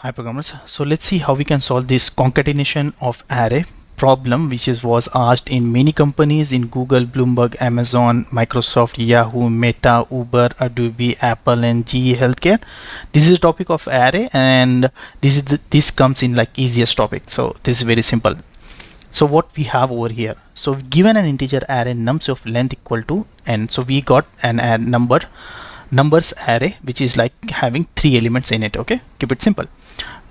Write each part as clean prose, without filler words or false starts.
Hi programmers. So let's see how we can solve this concatenation of array problem, which was asked in many companies in Google, Bloomberg, Amazon, Microsoft, Yahoo, Meta, Uber, Adobe, Apple, and GE Healthcare. This is a topic of array, and this comes in like easiest topic. So this is very simple. So what we have over here, so given an integer array nums of length equal to n, so we got an numbers array which is like having 3 elements in it. Okay, keep it simple.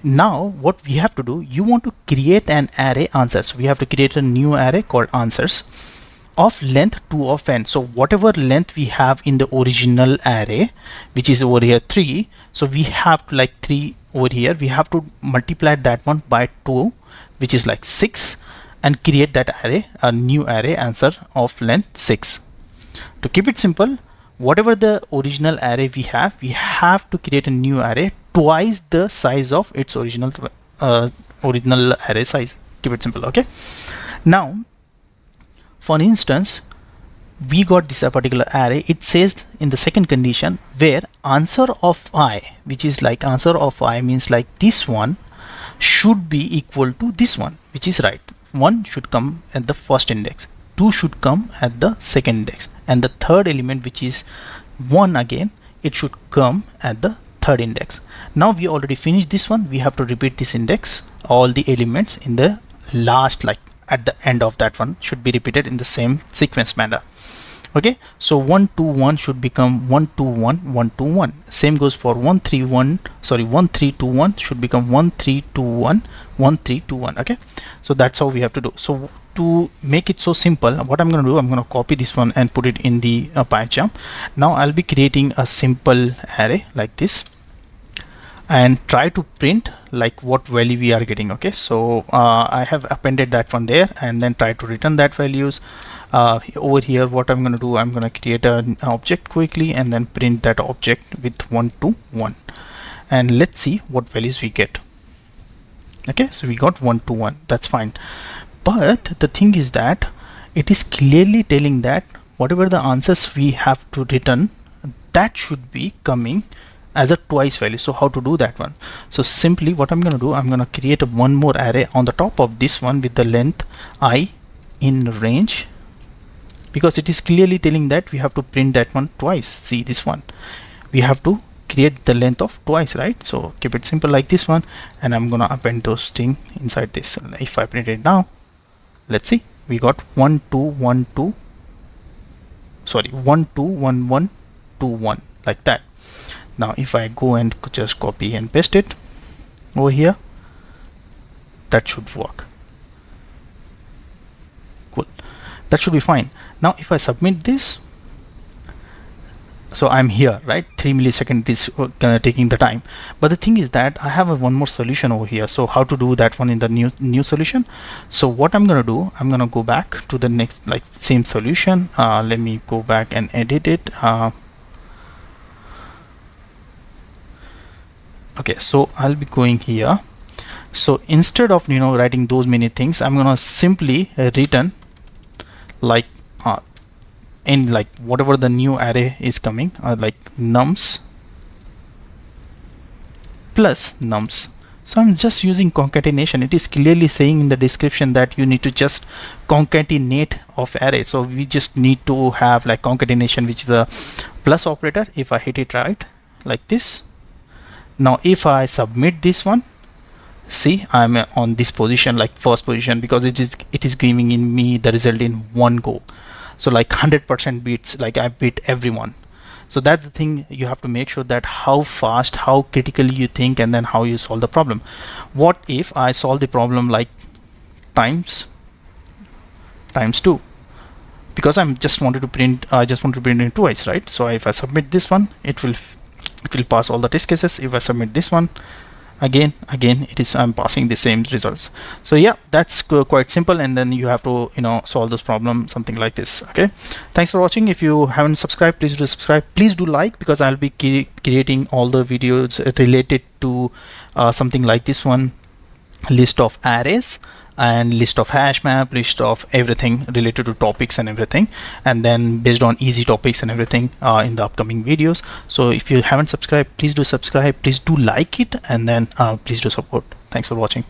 Now what we have to do, you want to create an array answers. We have to create a new array called answers of length 2 of n. So whatever length we have in the original array, which is over here 3, so we have to like 3 over here, we have to multiply that one by 2, which is like 6, and create that array, a new array answer of length 6. To keep it simple, whatever the original array we have to create a new array twice the size of its original array size. Keep it simple. Okay, now for instance, we got this particular array. It says in the second condition where answer of I, which is like answer of I means like this one should be equal to this one, which is right. 1 should come at the first index, 2 should come at the second index, and the third element, which is 1 again, it should come at the third index. Now we already finished this one. We have to repeat this index. All the elements in the last, like at the end of that one, should be repeated in the same sequence manner. Okay, so 1 2 1 should become 1 2 1 1 2 1. Same goes for 1 3 2 1 should become 1 3 2 1 1 3 2 1. Okay, so that's how we have to do. So to make it so simple, what I'm going to do, I'm going to copy this one and put it in the PyCharm. Now I'll be creating a simple array like this and try to print like what value we are getting. Okay, so I have appended that one there and then try to return that values. Over here what I'm going to do, I'm going to create an object quickly and then print that object with 1 to 1, and let's see what values we get. Okay, so we got 1 to 1, that's fine. But the thing is that it is clearly telling that whatever the answers we have to return, that should be coming as a twice value. So how to do that one? So simply what I'm going to do, I'm going to create one more array on the top of this one with the length I in range, because it is clearly telling that we have to print that one twice. See this one, we have to create the length of twice, right? So keep it simple like this one, and I'm gonna append those things inside this. If I print it now, let's see, we got 1 2 1 2, sorry 1 2 1 1 2 1, like that. Now if I go and just copy and paste it over here, that should work. Cool, that should be fine. Now if I submit this, so I'm here, right? 3 milliseconds is taking the time, but the thing is that I have one more solution over here. So how to do that one in the new solution? So what I'm gonna do, I'm gonna go back to the next, like same solution. Let me go back and edit it. Okay, so I'll be going here. So instead of writing those many things, I'm gonna simply return like in like whatever the new array is coming, like nums plus nums. So I'm just using concatenation. It is clearly saying in the description that you need to just concatenate of array. So we just need to have like concatenation, which is a plus operator. If I hit it right like this, now if I submit this one, see I'm on this position, like first position, because it is giving in me the result in one go. So like 100% beats, like I beat everyone. So that's the thing, you have to make sure that how fast, how critically you think, and then how you solve the problem. What if I solve the problem like times 2, because I just wanted to print it twice, right? So if I submit this one, it will pass all the test cases. If I submit this one again, I'm passing the same results. So yeah, that's quite simple, and then you have to solve this problem something like this. Okay, thanks for watching. If you haven't subscribed, please do subscribe. Please do like, because I'll be creating all the videos related to something like this one, list of arrays, and list of hash map, list of everything related to topics and everything, and then based on easy topics and everything in the upcoming videos. So if you haven't subscribed, please do subscribe, please do like it, and then please do support. Thanks for watching.